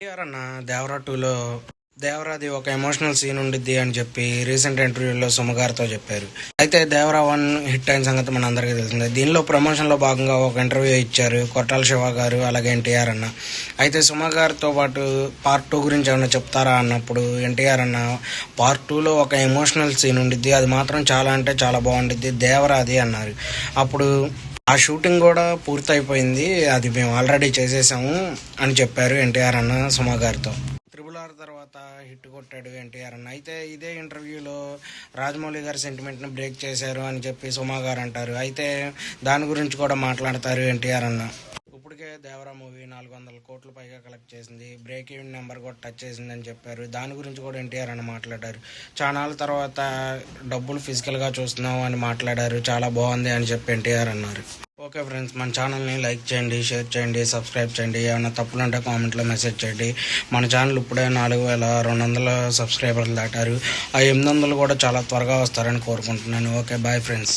ఎన్టీఆర్ అన్న దేవరా టూలో దేవరాది ఒక ఎమోషనల్ సీన్ ఉండిద్ది అని చెప్పి రీసెంట్ ఇంటర్వ్యూలో సుమగారితో చెప్పారు. అయితే దేవరా 1 హిట్ అయిన సంగతి మన అందరికీ తెలిసిందే. దీనిలో ప్రమోషన్లో భాగంగా ఒక ఇంటర్వ్యూ ఇచ్చారు కొట్టాల శివ గారు, అలాగే ఎన్టీఆర్ అన్న. అయితే సుమ గారితో పాటు పార్ట్ 2 గురించి ఏమైనా చెప్తారా అన్నప్పుడు ఎన్టీఆర్ అన్న పార్ట్ 2లో ఒక ఎమోషనల్ సీన్ ఉండిద్ది, అది మాత్రం చాలా అంటే చాలా బాగుండిద్ది దేవరాది అన్నారు. అప్పుడు ఆ షూటింగ్ కూడా పూర్తయిపోయింది, అది మేము ఆల్రెడీ చేసేసాము అని చెప్పారు ఎన్టీఆర్ అన్న సుమ గారితో. త్రిబుల్ తర్వాత హిట్ కొట్టాడు ఎన్టీఆర్ అన్న. అయితే ఇదే ఇంటర్వ్యూలో రాజమౌళి గారి సెంటిమెంట్ని బ్రేక్ చేశారు అని చెప్పి సుమా గారు అంటారు. అయితే దాని గురించి కూడా మాట్లాడతారు ఎన్టీఆర్ అన్న. ఇప్పటికే దేవరా మూవీ 400 కోట్ల పైగా కలెక్ట్ చేసింది, బ్రేక్ ఈవెన్ నెంబర్ కూడా టచ్ చేసింది అని చెప్పారు. దాని గురించి కూడా ఎన్టీఆర్ అన్న మాట్లాడారు. చాలాల తర్వాత డబ్బులు ఫిజికల్గా చూస్తున్నాం అని మాట్లాడారు, చాలా బాగుంది అని చెప్పి ఎన్టీఆర్ అన్నారు. ఓకే ఫ్రెండ్స్, మన ఛానల్ని లైక్ చేయండి, షేర్ చేయండి, సబ్స్క్రైబ్ చేయండి. ఏమైనా తప్పులు ఉంటే కామెంట్లో మెసేజ్ చేయండి. మన ఛానల్ ఇప్పుడే 4200 సబ్స్క్రైబర్లు దాటారు. ఆ 800 కూడా చాలా త్వరగా వస్తారని కోరుకుంటున్నాను. Okay, bye friends.